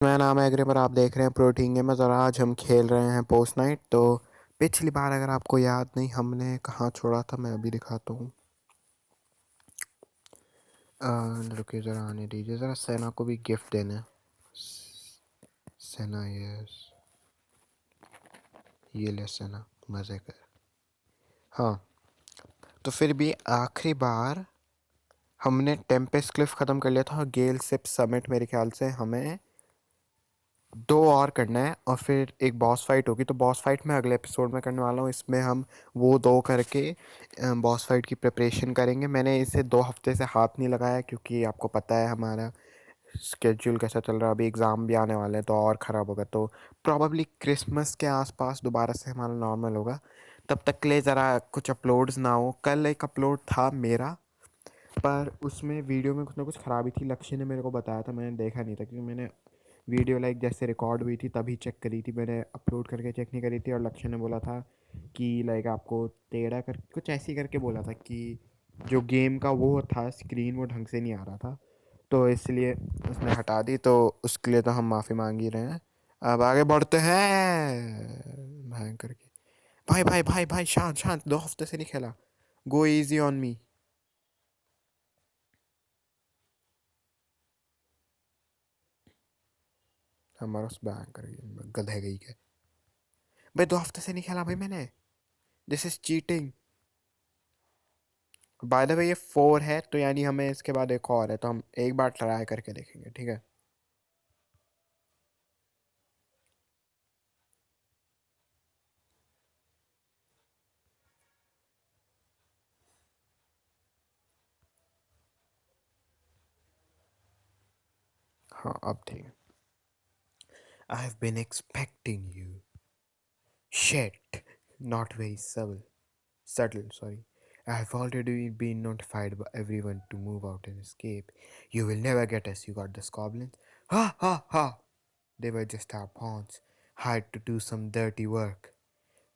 मेरा नाम है एग्री और आप देख रहे हैं प्रोटीन गेमर्स और आज हम खेल रहे हैं पोस्ट नाइट। तो पिछली बार अगर आपको याद नहीं हमने कहाँ छोड़ा था मैं अभी दिखाता हूँ। रुकिए ज़रा आने दीजिए, ज़रा सेना को भी गिफ्ट देना है। सेना यस, ये ले सेना मज़े कर। हाँ, तो फिर भी आखिरी बार हमने टेम्पेस्ट क्लिफ ख़त्म कर लिया था और गेल सिप समिट मेरे ख्याल से हमें दो और करना है और फिर एक बॉस फाइट होगी। तो बॉस फाइट मैं अगले एपिसोड में करने वाला हूँ। इसमें हम वो दो करके बॉस फाइट की प्रिपरेशन करेंगे। मैंने इसे 2 हफ्ते से हाथ नहीं लगाया क्योंकि आपको पता है हमारा स्केड्यूल कैसा चल रहा है। अभी एग्ज़ाम भी आने वाले हैं तो और ख़राब होगा। तो प्रॉबली क्रिसमस के आसपास दोबारा से हमारा नॉर्मल होगा। तब तक के लिए ज़रा कुछ अपलोड्स ना हो। कल एक अपलोड था मेरा, पर उसमें वीडियो में कुछ ना कुछ ख़राबी थी। लक्ष्य ने मेरे को बताया था, मैंने देखा नहीं था क्योंकि मैंने वीडियो लाइक जैसे रिकॉर्ड हुई थी तभी चेक करी थी। मैंने अपलोड करके चेक नहीं करी थी और लक्ष्य ने बोला था कि लाइक आपको टेढ़ा कर कुछ ऐसी करके बोला था कि जो गेम का वो था स्क्रीन वो ढंग से नहीं आ रहा था, तो इसलिए उसने हटा दी। तो उसके लिए तो हम माफ़ी मांग ही रहे हैं। अब आगे बढ़ते हैं भाई करके। भाई भाई भाई भाई शांत शांत, 2 हफ्ते से नहीं खेला। गो इजी ऑन मी। हमारा उस बैंक कर गधे गई के। भाई 2 हफ्ते से नहीं खेला भाई मैंने। This is cheating. By the way ये 4 है तो यानी हमें इसके बाद एक और है, तो हम एक बार ट्राई करके देखेंगे, ठीक है। हाँ अब ठीक है। I have been expecting you. Shit, not very subtle, sorry. I have already been notified by everyone to move out and escape. You will never get us, you got the goblins. Ha ha ha! They were just our pawns, hired to do some dirty work.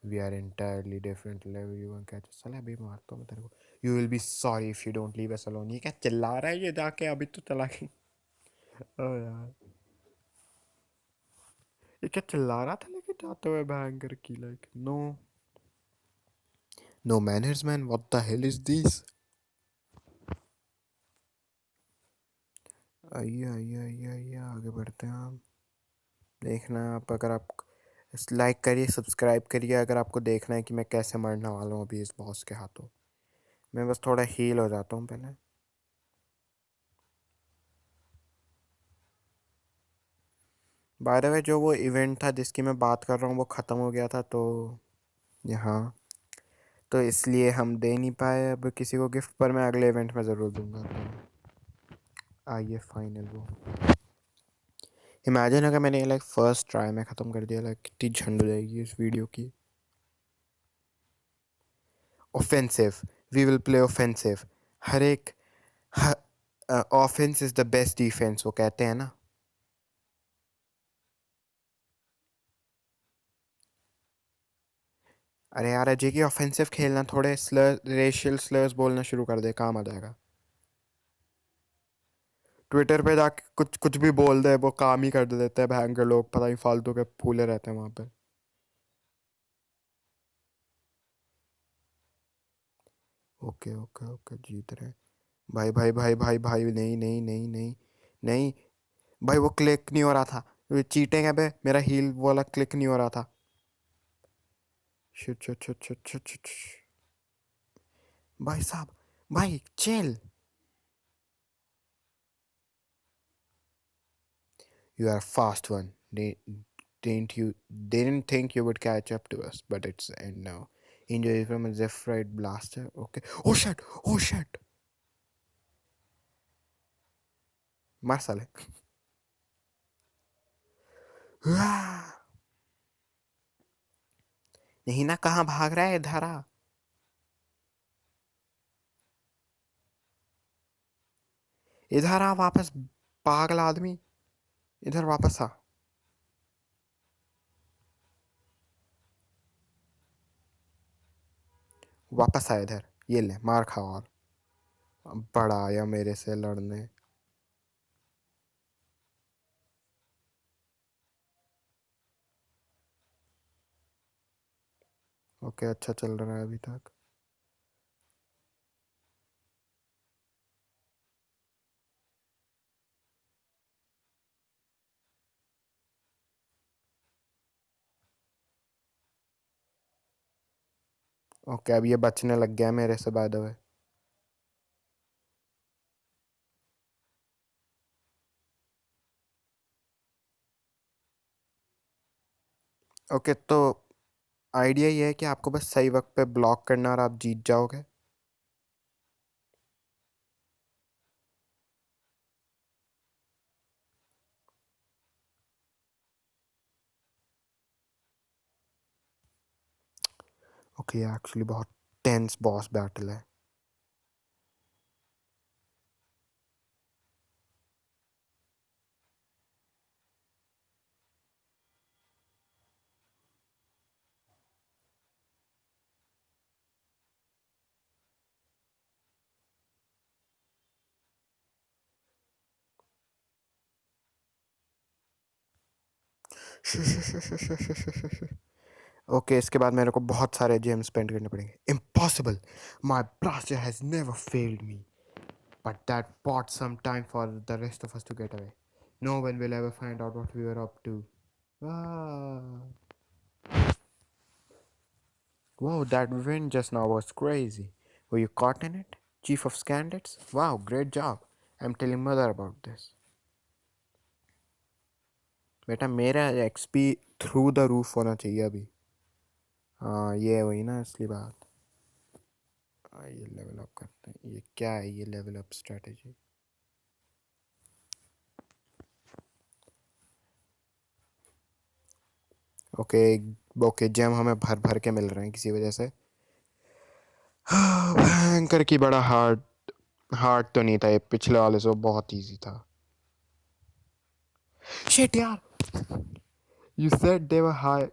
We are entirely different level. You won't catch us. साला अभी मारता हूँ मैं तेरे को. You will be sorry if you don't leave us alone. ये क्या चिल्ला रहा है ये जाके, अभी तो चला गई। ओ यार, ये क्या चिल्ला रहा था लेके जाते हुए भयंकर की like no no manners man, what the hell is this. आइए आइए आइए आइए आगे बढ़ते हैं हम। देखना आप, अगर आप लाइक करिए सब्सक्राइब करिए अगर आपको देखना है कि मैं कैसे मरने वाला हूँ अभी इस बॉस के हाथों। मैं बस थोड़ा हील हो जाता हूँ पहले। बाय द वे जो वो इवेंट था जिसकी मैं बात कर रहा हूँ वो ख़त्म हो गया था, तो यहाँ तो इसलिए हम दे नहीं पाए अब किसी को गिफ्ट, पर मैं अगले इवेंट में ज़रूर दूंगा। तो आइए फाइनल वो। इमेजिन अगर मैंने लाइक फर्स्ट ट्राई में ख़त्म कर दिया, लाइक कितनी झंड हो जाएगी इस वीडियो की। Offensive, we will play offensive. हर एक offence is the best defence वो कहते हैं ना। अरे यार अजय की ऑफेंसिव खेलना, थोड़े स्लर रेशियल स्लर्स बोलना शुरू कर दे, काम आ जाएगा। ट्विटर पे जाके कुछ कुछ भी बोल दे, वो काम ही कर देते हैं भयंकर लोग, पता नहीं फालतू के फूले रहते हैं वहाँ पे। ओके ओके ओके जीत रहे हैं। भाई भाई भाई भाई भाई नहीं नहीं नहीं नहीं नहीं। भाई वो क्लिक नहीं हो रहा था, चीटिंग है बे, मेरा हील वाला क्लिक नहीं हो रहा था। Shit shit shit shit shit shit. भाई साहब, भाई chill. You are a fast one. Didn't you? Didn't think you would catch up to us, but it's the end now. Injury from a Zephyrite blaster. Okay. Oh shit! Oh shit! मार साले। नहीं ना, कहाँ भाग रहा है, इधर आ। इधर आ वापस, पागल आदमी। इधर वापस आ। वापस आ इधर, ये ले मार खा। और बड़ा आया मेरे से लड़ने। ओके, अच्छा चल रहा है अभी तक। ओके, अब ये बचने लग गया मेरे से बाय द वे। ओके, तो आइडिया ये है कि आपको बस सही वक्त पे ब्लॉक करना और आप जीत जाओगे। ओके, ये एक्चुअली बहुत टेंस बॉस बैटल है। ओके, इसके बाद मेरे को बहुत सारे जेम स्पेंड करने पड़ेंगे। Impossible, my blaster has never failed me, but that bought some time for the rest of us to get away. No one will ever find out what we were up to. Ah. Wow, that wind just now was crazy. Were you caught in it, Chief of Scandits? Wow, great job. I'm telling mother about this. बेटा मेरा XP through the roof होना चाहिए अभी। हाँ, ये वही ना असली बात। ये लेवल अप करते हैं। ये क्या है, ये level up strategy? Okay. Okay, gem हमें भर भर के मिल रहे हैं किसी वजह से। भयंकर की बड़ा हार्ड। हार्ड तो नहीं था ये, पिछले वाले से बहुत इजी था। शिट यार, you said they were high.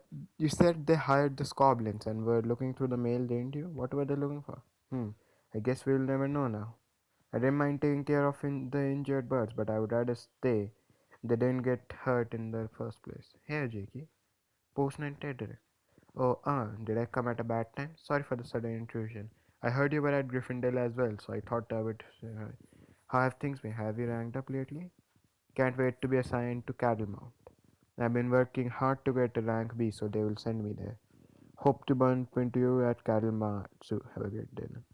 You said they hired the Scoblins and were looking through the mail, didn't you? What were they looking for? I guess we'll never know now. I didn't mind taking care of the injured birds, but I would rather stay. They didn't get hurt in the first place. Here, Jakey. Postman Tedrick. Oh, did I come at a bad time? Sorry for the sudden intrusion. I heard you were at Gryffindor as well, so I thought I would say hi. How have things been? Have you ranked up lately? Can't wait to be assigned to Cattlemount. I've been working hard to get to rank B, so they will send me there. Hope to bump into you at Cattlemount. So have a great day then.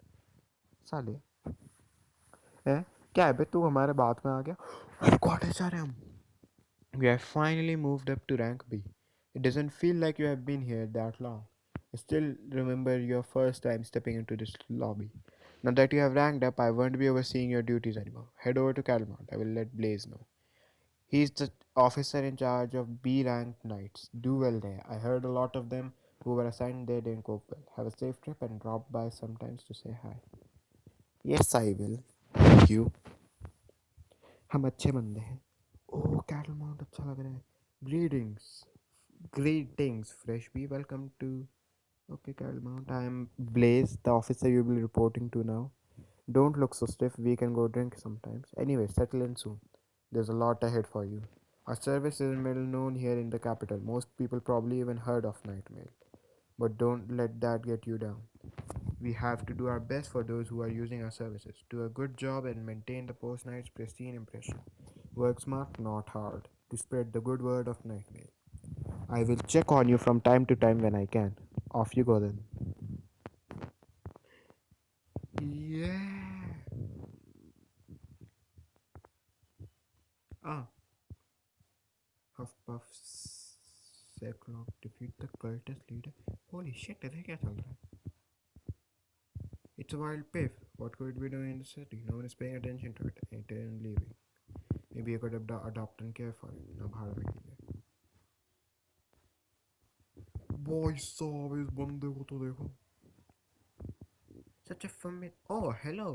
साले है क्या है बे, तू हमारे बात में आ गया। Of God, HRM. We have finally moved up to rank B. It doesn't feel like you have been here that long. I still remember your first time stepping into this lobby. Now that you have ranked up, I won't be overseeing your duties anymore. Head over to Calamount. I will let Blaze know. He's the officer in charge of B rank knights. Do well there. I heard a lot of them who were assigned there didn't cope well. Have a safe trip and drop by sometimes to say hi. Yes, I will. Thank you. हम अच्छे बंदे हैं। ओह, cattle mount अच्छा लग रहा है। Greetings, greetings, fresh bee. Welcome to. Okay, Cattle Mount. I am Blaze, the officer you'll be reporting to now. Don't look so stiff. We can go drink sometimes. Anyway, settle in soon. There's a lot ahead for you. Our service is well known here in the capital. Most people probably even heard of Nightmail. But don't let that get you down. We have to do our best for those who are using our services. Do a good job and maintain the post night's pristine impression. Work smart, not hard, to spread the good word of Nightmail. I will check on you from time to time when I can. Off you go then. Yeah. Ah, Huffpuff Cyclops defeat the cultist leader. Holy shit, इधर क्या चल रहा है? It's a wild piff. What could it be doing in the city? No one is paying attention to it. It isn't leaving. Maybe I could adopt and care for it. ना भाड़ में कीजिए। भाई साहब, इस बंदे को तो देखो। Such a familiar. Oh, hello.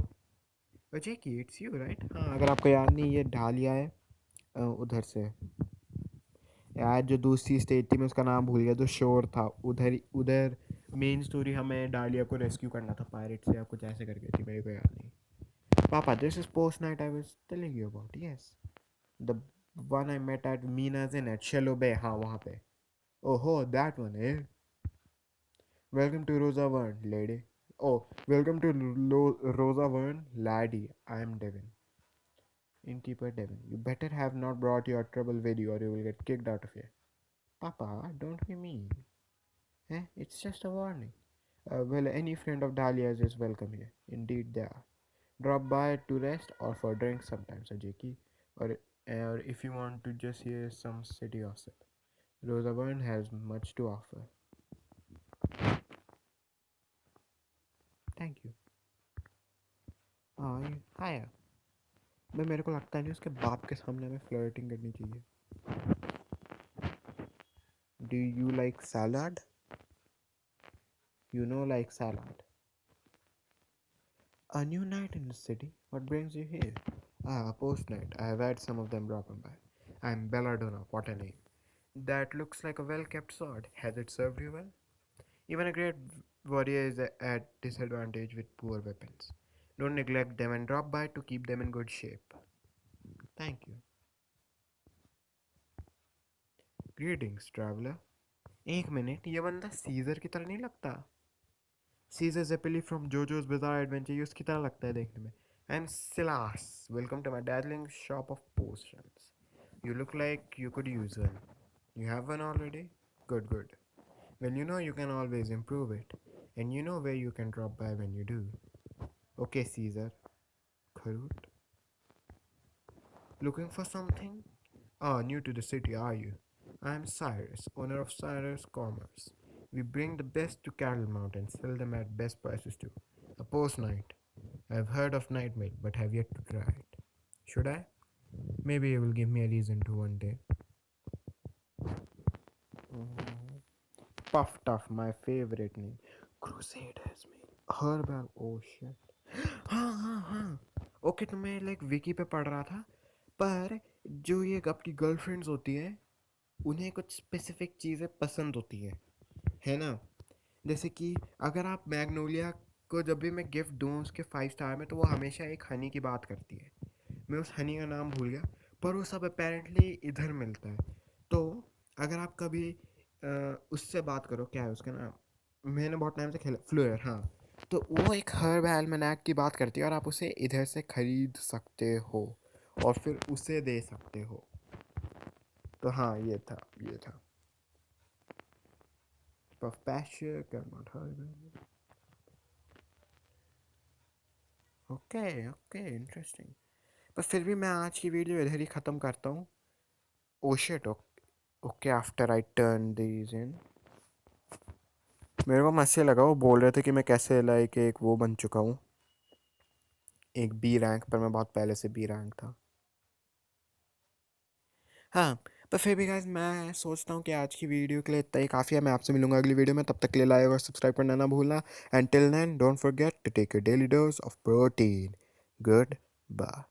Jackie, it's you, right? हाँ, अगर आपको याद नहीं, ये ढालिया है उधर से। यार, जो दूसरी स्टेट थी मैं उसका नाम भूल गया, जो शोर था उधर उधर। मेन स्टोरी हमें डालिया को रेस्क्यू करना था पायरेट से, या कुछ ऐसे करके थी, मेरे को याद नहीं। पापा, this is post night I was telling you about. Yes, the one I met at मीनाज इन एट शेलो बे। हाँ, वहाँ पे। ओहो, दैट वन है। Welcome to Rosa Vern, lady. Oh, welcome to Rosa Vern, laddie. I am Devin. Innkeeper Devin. You better have not brought your trouble with you or you will get kicked out of here. Papa, don't be mean. Eh? It's just a warning. Well, any friend of Dahlia's is welcome here. Indeed, they are. Drop by to rest or for drinks sometimes, Ajiki. Or if you want to just hear some city gossip. Rosa Vern has much to offer. Thank you. हाँ ये हाया मैं मेरे को लगता नहीं उसके बाप के सामने हमें फ्लर्टिंग करनी चाहिए. Do you like salad? You know, like salad. A new night in the city? What brings you here? Ah, a post night. I have had some of them dropping by. I'm Belladonna, what a name. That looks like a well kept sword. Has it served you well? Even a great warrior is at disadvantage with poor weapons. Don't neglect them and drop by to keep them in good shape. Thank you. Greetings, traveler. एक minute ये बंदा scissor की तरह नहीं लगता. Scissor जेपेली from जोजो's Bizarre Adventure ये उसकी तरह लगता है देखने में. I'm Silas. Welcome to my dazzling shop of potions. You look like you could use one. You have one already? Good, good. Well, you know you can always improve it. And you know where you can drop by when you do. Okay, Caesar. Karut. Looking for something? Ah, new to the city, are you? I am Cyrus, owner of Cyrus Commerce. We bring the best to Cattle Mount and sell them at best prices too. A post night. I've heard of night milk but have yet to try it. Should I? Maybe you will give me a reason to one day. Puff Tuff, my favorite name. Crusaders में Herbal, oh shit. हाँ हाँ हाँ. Okay तो मैं like Vicky पे पढ़ रहा था पर जो ये आपकी गर्लफ्रेंड्स होती है उन्हें कुछ स्पेसिफिक चीज़ें पसंद होती है ना. जैसे कि अगर आप मैग्नोलिया को जब भी मैं गिफ्ट दूँ उसके 5 स्टार में तो वो हमेशा एक हनी की बात करती है. मैं उस हनी का नाम भूल गया पर वो सब अपेरेंटली इधर मिलता है. तो अगर आप कभी उससे बात करो क्या है उसका नाम मैंने बहुत टाइम से खेला फ्लोयर हाँ. तो वो एक हर्ब एल्मनाक की बात करती है और आप उसे इधर से खरीद सकते हो और फिर उसे दे सकते हो. तो हाँ ये था. Puff Pasture, Kermit Harbin. Okay okay interesting. पर फिर भी मैं आज की वीडियो इधर ही ख़त्म करता हूँ. Oh shit. Okay after I turn these in मेरे को मस्त लगा. वो बोल रहे थे कि मैं कैसे लाइक एक वो बन चुका हूँ एक बी रैंक पर. मैं बहुत पहले से बी रैंक था. हाँ पर फिर भी गाइस मैं सोचता हूँ कि आज की वीडियो के लिए इतना ही काफ़ी है. मैं आपसे मिलूंगा अगली वीडियो में. तब तक के लिए लाइक और सब्सक्राइब करना ना भूलना. And till then don't forget to take your daily dose of protein. Good bye.